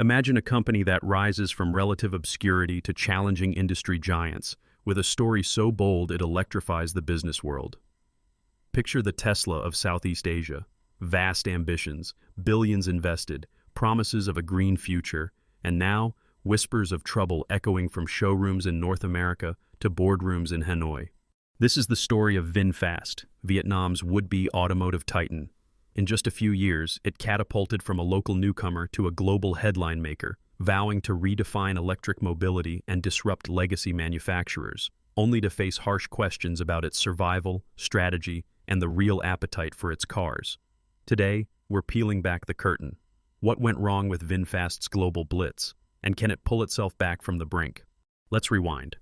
Imagine a company that rises from relative obscurity to challenging industry giants, with a story so bold it electrifies the business world. Picture the Tesla of Southeast Asia. Vast ambitions, billions invested, promises of a green future, and now, whispers of trouble echoing from showrooms in North America to boardrooms in Hanoi. This is the story of VinFast, Vietnam's would-be automotive titan. In just a few years, it catapulted from a local newcomer to a global headline maker, vowing to redefine electric mobility and disrupt legacy manufacturers, only to face harsh questions about its survival, strategy, and the real appetite for its cars. Today, we're peeling back the curtain. What went wrong with VinFast's global blitz, and can it pull itself back from the brink? Let's rewind.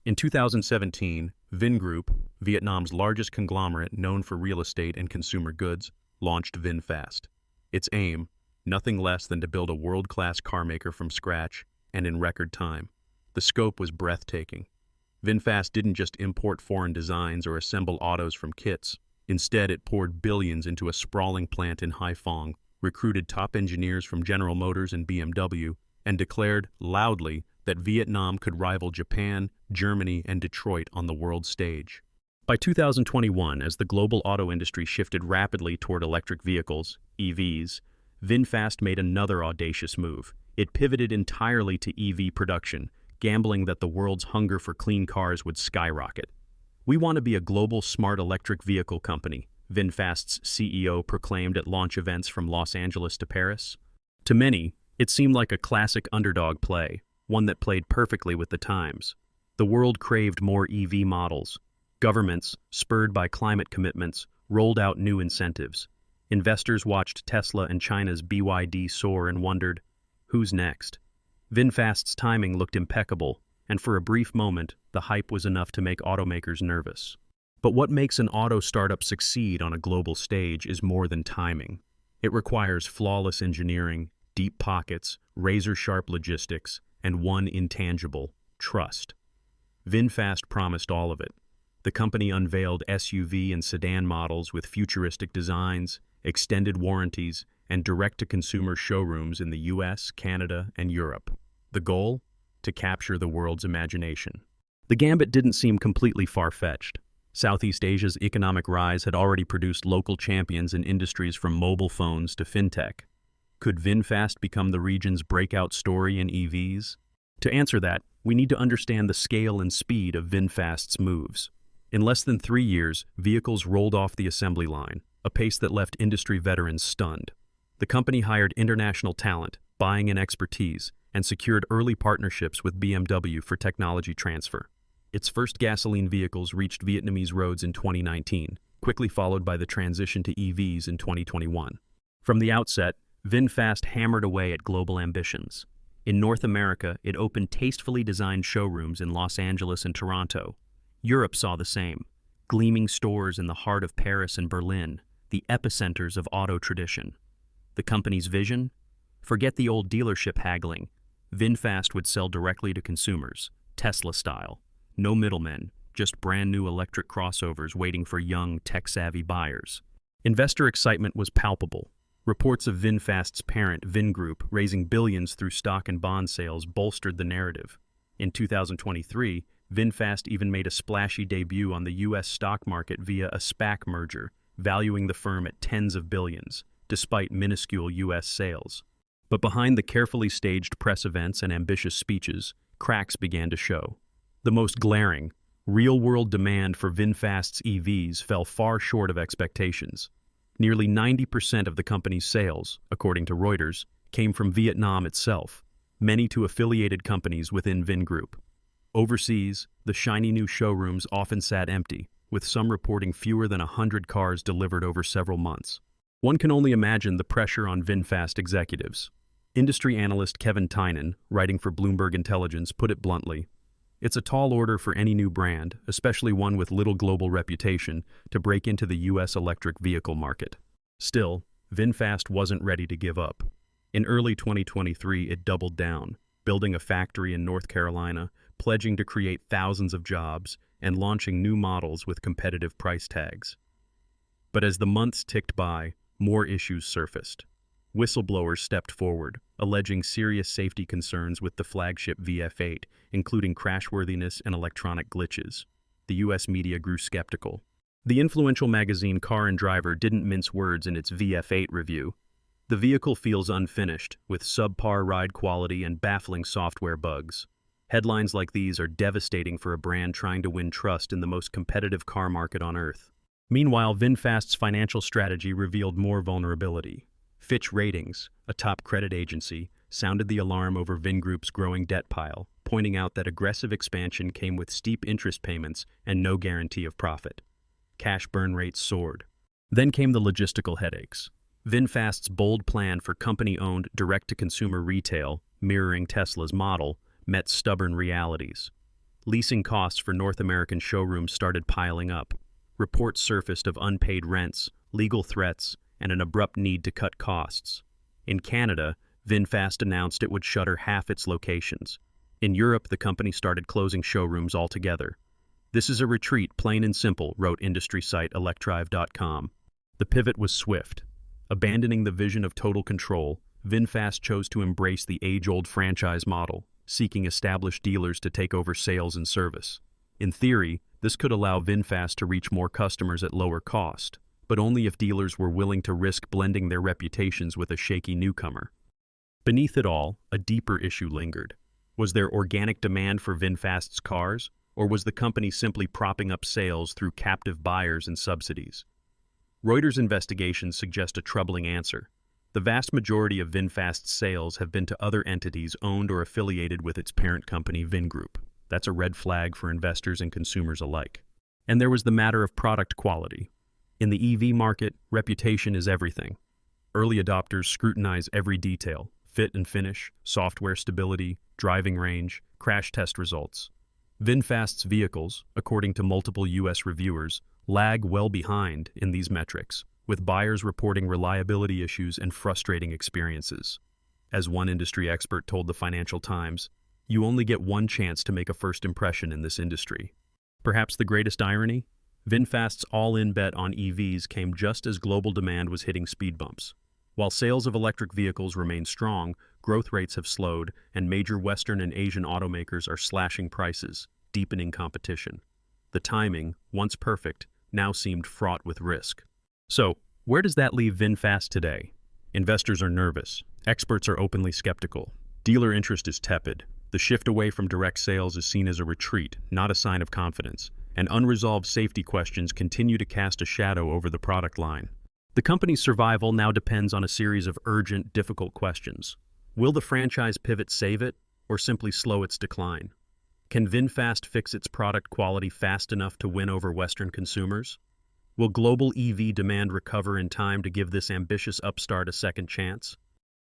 In 2017, Vingroup, Vietnam's largest conglomerate known for real estate and consumer goods, launched VinFast. Its aim, nothing less than to build a world-class carmaker from scratch and in record time. The scope was breathtaking. VinFast didn't just import foreign designs or assemble autos from kits. Instead, it poured billions into a sprawling plant in Haiphong, recruited top engineers from General Motors and BMW, and declared loudly that Vietnam could rival Japan, Germany, and Detroit on the world stage. By 2021, as the global auto industry shifted rapidly toward electric vehicles, EVs, VinFast made another audacious move. It pivoted entirely to EV production, gambling that the world's hunger for clean cars would skyrocket. "We want to be a global smart electric vehicle company," VinFast's CEO proclaimed at launch events from Los Angeles to Paris. To many, it seemed like a classic underdog play, one that played perfectly with the times. The world craved more EV models. Governments, spurred by climate commitments, rolled out new incentives. Investors watched Tesla and China's BYD soar and wondered, who's next? VinFast's timing looked impeccable, and for a brief moment, the hype was enough to make automakers nervous. But what makes an auto startup succeed on a global stage is more than timing. It requires flawless engineering, deep pockets, razor-sharp logistics, and one intangible: trust. VinFast promised all of it. The company unveiled SUV and sedan models with futuristic designs, extended warranties, and direct-to-consumer showrooms in the US, Canada, and Europe. The goal? To capture the world's imagination. The gambit didn't seem completely far-fetched. Southeast Asia's economic rise had already produced local champions in industries from mobile phones to fintech. Could VinFast become the region's breakout story in EVs? To answer that, we need to understand the scale and speed of VinFast's moves. In less than 3 years, vehicles rolled off the assembly line, a pace that left industry veterans stunned. The company hired international talent, buying in expertise, and secured early partnerships with BMW for technology transfer. Its first gasoline vehicles reached Vietnamese roads in 2019, quickly followed by the transition to EVs in 2021. From the outset, VinFast hammered away at global ambitions. In North America, it opened tastefully designed showrooms in Los Angeles and Toronto. Europe saw the same, gleaming stores in the heart of Paris and Berlin, the epicenters of auto tradition. The company's vision? Forget the old dealership haggling. VinFast would sell directly to consumers, Tesla style. No middlemen, just brand new electric crossovers waiting for young, tech-savvy buyers. Investor excitement was palpable. Reports of VinFast's parent, Vingroup, raising billions through stock and bond sales bolstered the narrative. In 2023, VinFast even made a splashy debut on the U.S. stock market via a SPAC merger, valuing the firm at tens of billions, despite minuscule U.S. sales. But behind the carefully staged press events and ambitious speeches, cracks began to show. The most glaring, real-world demand for VinFast's EVs fell far short of expectations. Nearly 90% of the company's sales, according to Reuters, came from Vietnam itself, many to affiliated companies within Vingroup. Overseas, the shiny new showrooms often sat empty, with some reporting fewer than 100 cars delivered over several months. One can only imagine the pressure on VinFast executives. Industry analyst Kevin Tynan, writing for Bloomberg Intelligence, put it bluntly, "It's a tall order for any new brand, especially one with little global reputation, to break into the U.S. electric vehicle market." Still, VinFast wasn't ready to give up. In early 2023, it doubled down, building a factory in North Carolina, pledging to create thousands of jobs, and launching new models with competitive price tags. But as the months ticked by, more issues surfaced. whistleblowers stepped forward, alleging serious safety concerns with the flagship VF8, including crashworthiness and electronic glitches. The U.S. media grew skeptical. The influential magazine Car and Driver didn't mince words in its VF8 review. The vehicle feels unfinished, with subpar ride quality and baffling software bugs. Headlines like these are devastating for a brand trying to win trust in the most competitive car market on Earth. Meanwhile, VinFast's financial strategy revealed more vulnerability. Fitch Ratings, a top credit agency, sounded the alarm over Vingroup's growing debt pile, pointing out that aggressive expansion came with steep interest payments and no guarantee of profit. Cash burn rates soared. Then came the logistical headaches. VinFast's bold plan for company-owned direct-to-consumer retail, mirroring Tesla's model, met stubborn realities. Leasing costs for North American showrooms started piling up. Reports surfaced of unpaid rents, legal threats, and an abrupt need to cut costs. In Canada, VinFast announced it would shutter half its locations. In Europe, the company started closing showrooms altogether. "This is a retreat, plain and simple," wrote industry site electrive.com. The pivot was swift. Abandoning the vision of total control, VinFast chose to embrace the age-old franchise model, seeking established dealers to take over sales and service. In theory, this could allow VinFast to reach more customers at lower cost, but only if dealers were willing to risk blending their reputations with a shaky newcomer. Beneath it all, a deeper issue lingered. Was there organic demand for VinFast's cars, or was the company simply propping up sales through captive buyers and subsidies? Reuters' investigations suggest a troubling answer. The vast majority of VinFast's sales have been to other entities owned or affiliated with its parent company, Vingroup. That's a red flag for investors and consumers alike. And there was the matter of product quality. In the EV market, reputation is everything. Early adopters scrutinize every detail: fit and finish, software stability, driving range, crash test results. VinFast's vehicles, according to multiple U.S. reviewers, lag well behind in these metrics, with buyers reporting reliability issues and frustrating experiences. As one industry expert told the Financial Times, "You only get one chance to make a first impression in this industry." Perhaps the greatest irony? VinFast's all-in bet on EVs came just as global demand was hitting speed bumps. While sales of electric vehicles remain strong, growth rates have slowed, and major Western and Asian automakers are slashing prices, deepening competition. The timing, once perfect, now seemed fraught with risk. So, where does that leave VinFast today? Investors are nervous. Experts are openly skeptical. Dealer interest is tepid. The shift away from direct sales is seen as a retreat, not a sign of confidence, and unresolved safety questions continue to cast a shadow over the product line. The company's survival now depends on a series of urgent, difficult questions. Will the franchise pivot save it, or simply slow its decline? Can VinFast fix its product quality fast enough to win over Western consumers? Will global EV demand recover in time to give this ambitious upstart a second chance?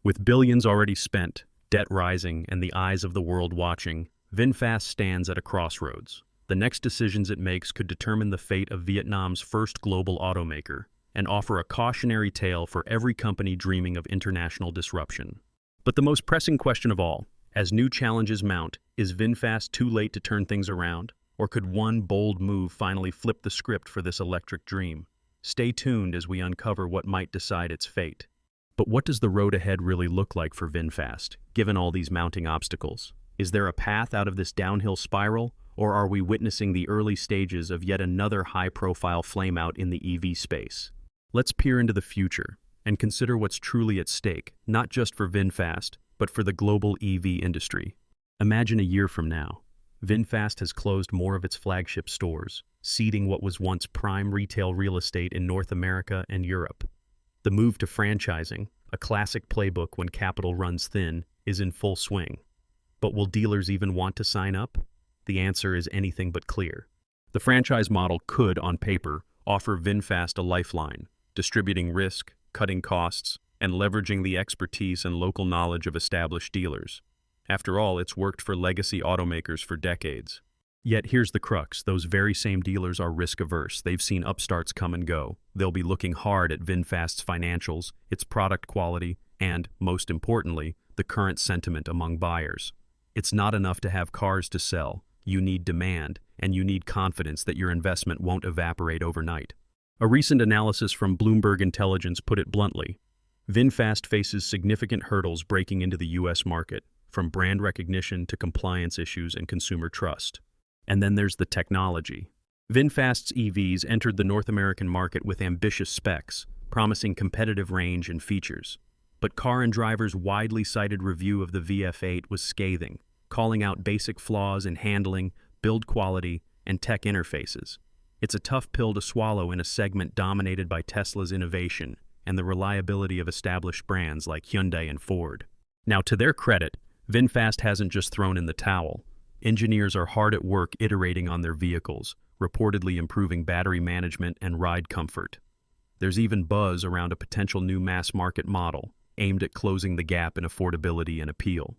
With billions already spent, debt rising, and the eyes of the world watching, VinFast stands at a crossroads. The next decisions it makes could determine the fate of Vietnam's first global automaker and offer a cautionary tale for every company dreaming of international disruption. But the most pressing question of all, as new challenges mount, is VinFast too late to turn things around? Or could one bold move finally flip the script for this electric dream? Stay tuned as we uncover what might decide its fate. But what does the road ahead really look like for VinFast, given all these mounting obstacles? Is there a path out of this downhill spiral, or are we witnessing the early stages of yet another high-profile flameout in the EV space? Let's peer into the future and consider what's truly at stake, not just for VinFast, but for the global EV industry. Imagine a year from now. VinFast has closed more of its flagship stores, ceding what was once prime retail real estate in North America and Europe. The move to franchising, a classic playbook when capital runs thin, is in full swing. But will dealers even want to sign up? The answer is anything but clear. The franchise model could, on paper, offer VinFast a lifeline, distributing risk, cutting costs, and leveraging the expertise and local knowledge of established dealers. After all, it's worked for legacy automakers for decades. Yet here's the crux: those very same dealers are risk-averse. They've seen upstarts come and go. They'll be looking hard at VinFast's financials, its product quality, and, most importantly, the current sentiment among buyers. It's not enough to have cars to sell. You need demand, and you need confidence that your investment won't evaporate overnight. A recent analysis from Bloomberg Intelligence put it bluntly: VinFast faces significant hurdles breaking into the U.S. market, from brand recognition to compliance issues and consumer trust. And then there's the technology. VinFast's EVs entered the North American market with ambitious specs, promising competitive range and features. But Car and Driver's widely cited review of the VF8 was scathing, calling out basic flaws in handling, build quality, and tech interfaces. It's a tough pill to swallow in a segment dominated by Tesla's innovation and the reliability of established brands like Hyundai and Ford. Now, to their credit, VinFast hasn't just thrown in the towel. Engineers are hard at work iterating on their vehicles, reportedly improving battery management and ride comfort. There's even buzz around a potential new mass-market model, aimed at closing the gap in affordability and appeal.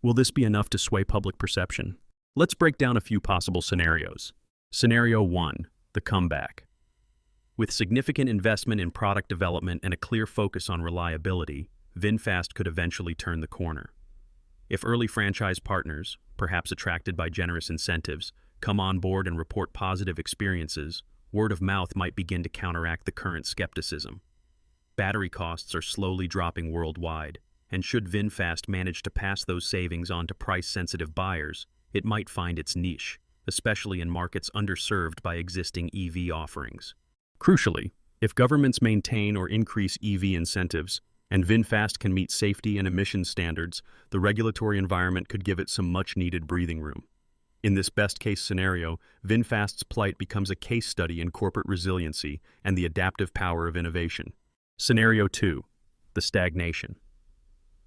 Will this be enough to sway public perception? Let's break down a few possible scenarios. Scenario 1. The comeback. With significant investment in product development and a clear focus on reliability, VinFast could eventually turn the corner. If early franchise partners, perhaps attracted by generous incentives, come on board and report positive experiences, word of mouth might begin to counteract the current skepticism. Battery costs are slowly dropping worldwide, and should VinFast manage to pass those savings on to price-sensitive buyers, it might find its niche, especially in markets underserved by existing EV offerings. Crucially, if governments maintain or increase EV incentives, and VinFast can meet safety and emissions standards, the regulatory environment could give it some much-needed breathing room. In this best-case scenario, VinFast's plight becomes a case study in corporate resiliency and the adaptive power of innovation. Scenario 2. The stagnation.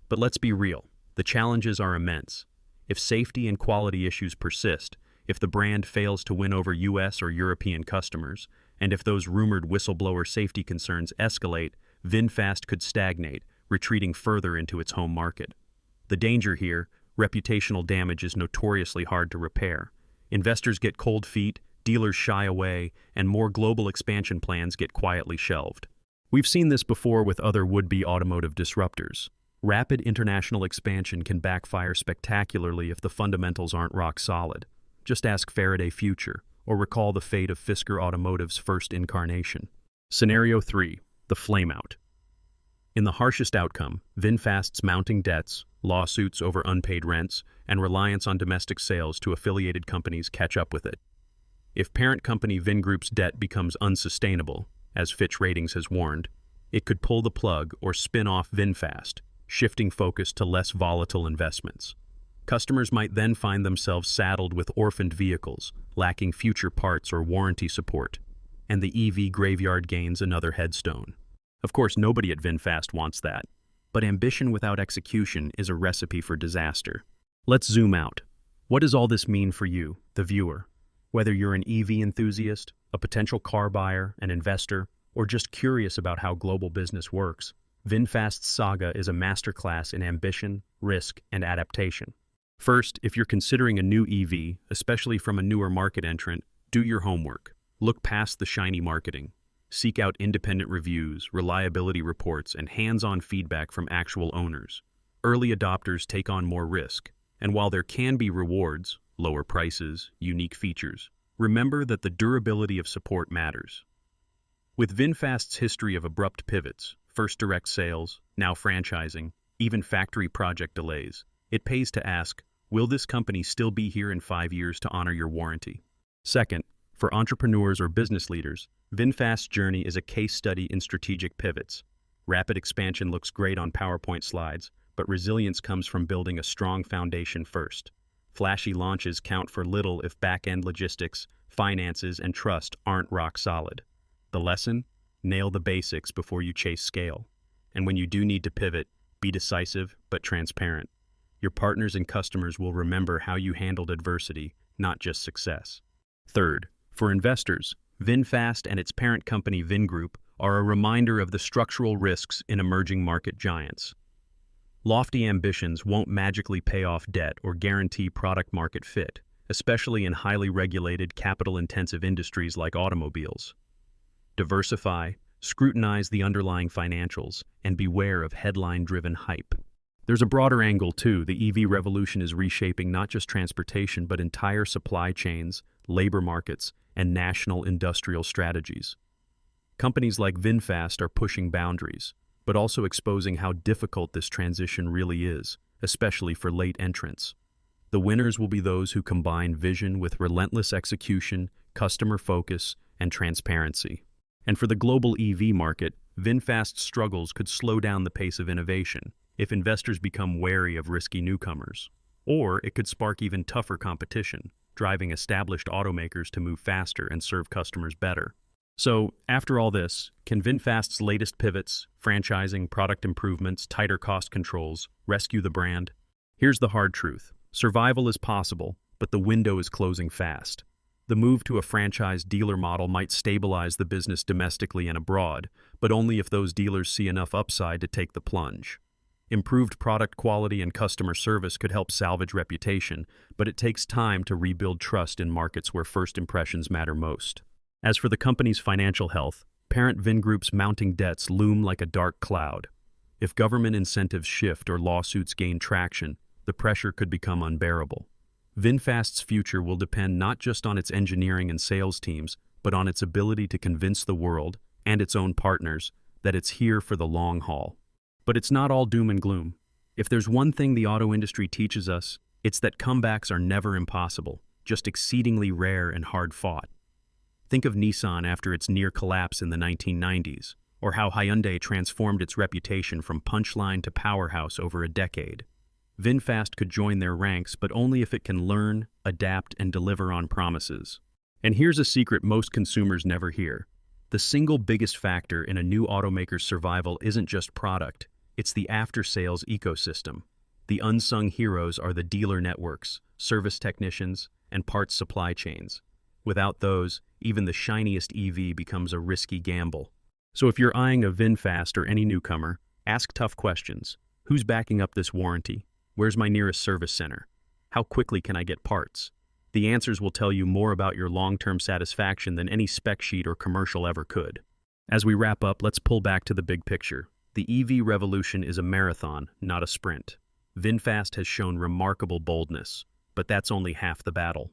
But let's be real, the challenges are immense. If safety and quality issues persist, if the brand fails to win over US or European customers, and if those rumored whistleblower safety concerns escalate, VinFast could stagnate, retreating further into its home market. The danger here, reputational damage is notoriously hard to repair. Investors get cold feet, dealers shy away, and more global expansion plans get quietly shelved. We've seen this before with other would-be automotive disruptors. Rapid international expansion can backfire spectacularly if the fundamentals aren't rock solid. Just ask Faraday Future, or recall the fate of Fisker Automotive's first incarnation. Scenario 3. The flameout. In the harshest outcome, VinFast's mounting debts, lawsuits over unpaid rents, and reliance on domestic sales to affiliated companies catch up with it. If parent company Vingroup's debt becomes unsustainable, as Fitch Ratings has warned, it could pull the plug or spin off VinFast, shifting focus to less volatile investments. Customers might then find themselves saddled with orphaned vehicles, lacking future parts or warranty support, and the EV graveyard gains another headstone. Of course, nobody at VinFast wants that, but ambition without execution is a recipe for disaster. Let's zoom out. What does all this mean for you, the viewer? Whether you're an EV enthusiast, a potential car buyer, an investor, or just curious about how global business works, VinFast's saga is a masterclass in ambition, risk, and adaptation. First, if you're considering a new EV, especially from a newer market entrant, do your homework. Look past the shiny marketing. Seek out independent reviews, reliability reports, and hands-on feedback from actual owners. Early adopters take on more risk, and while there can be rewards, lower prices, unique features, remember that the durability of support matters. With VinFast's history of abrupt pivots, first direct sales, now franchising, even factory project delays, it pays to ask, will this company still be here in 5 years to honor your warranty? Second, for entrepreneurs or business leaders, VinFast's journey is a case study in strategic pivots. Rapid expansion looks great on PowerPoint slides, but resilience comes from building a strong foundation first. Flashy launches count for little if back-end logistics, finances, and trust aren't rock solid. The lesson? Nail the basics before you chase scale. And when you do need to pivot, be decisive but transparent. Your partners and customers will remember how you handled adversity, not just success. Third, for investors, VinFast and its parent company Vingroup are a reminder of the structural risks in emerging market giants. Lofty ambitions won't magically pay off debt or guarantee product-market fit, especially in highly regulated, capital-intensive industries like automobiles. Diversify, scrutinize the underlying financials, and beware of headline-driven hype. There's a broader angle, too. The EV revolution is reshaping not just transportation, but entire supply chains, labor markets, and national industrial strategies. Companies like VinFast are pushing boundaries, but also exposing how difficult this transition really is, especially for late entrants. The winners will be those who combine vision with relentless execution, customer focus, and transparency. And for the global EV market, VinFast's struggles could slow down the pace of innovation if investors become wary of risky newcomers. Or it could spark even tougher competition, driving established automakers to move faster and serve customers better. So, after all this, can VinFast's latest pivots, franchising, product improvements, tighter cost controls, rescue the brand? Here's the hard truth. Survival is possible, but the window is closing fast. The move to a franchise dealer model might stabilize the business domestically and abroad, but only if those dealers see enough upside to take the plunge. Improved product quality and customer service could help salvage reputation, but it takes time to rebuild trust in markets where first impressions matter most. As for the company's financial health, parent Vingroup's mounting debts loom like a dark cloud. If government incentives shift or lawsuits gain traction, the pressure could become unbearable. VinFast's future will depend not just on its engineering and sales teams, but on its ability to convince the world, and its own partners, that it's here for the long haul. But it's not all doom and gloom. If there's one thing the auto industry teaches us, it's that comebacks are never impossible, just exceedingly rare and hard-fought. Think of Nissan after its near collapse in the 1990s, or how Hyundai transformed its reputation from punchline to powerhouse over a decade. VinFast could join their ranks, but only if it can learn, adapt, and deliver on promises. And here's a secret most consumers never hear. The single biggest factor in a new automaker's survival isn't just product, it's the after-sales ecosystem. The unsung heroes are the dealer networks, service technicians, and parts supply chains. Without those, even the shiniest EV becomes a risky gamble. So if you're eyeing a VinFast or any newcomer, ask tough questions. Who's backing up this warranty? Where's my nearest service center? How quickly can I get parts? The answers will tell you more about your long-term satisfaction than any spec sheet or commercial ever could. As we wrap up, let's pull back to the big picture. The EV revolution is a marathon, not a sprint. VinFast has shown remarkable boldness, but that's only half the battle.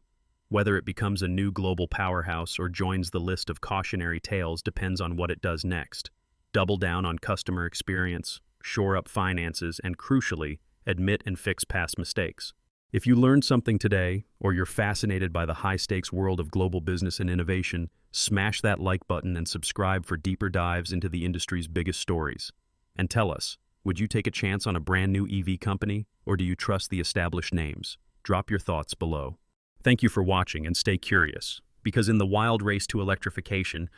Whether it becomes a new global powerhouse or joins the list of cautionary tales depends on what it does next. Double down on customer experience, shore up finances, and crucially, admit and fix past mistakes. If you learned something today, or you're fascinated by the high-stakes world of global business and innovation, smash that like button and subscribe for deeper dives into the industry's biggest stories. And tell us, would you take a chance on a brand new EV company, or do you trust the established names? Drop your thoughts below. Thank you for watching and stay curious, because in the wild race to electrification,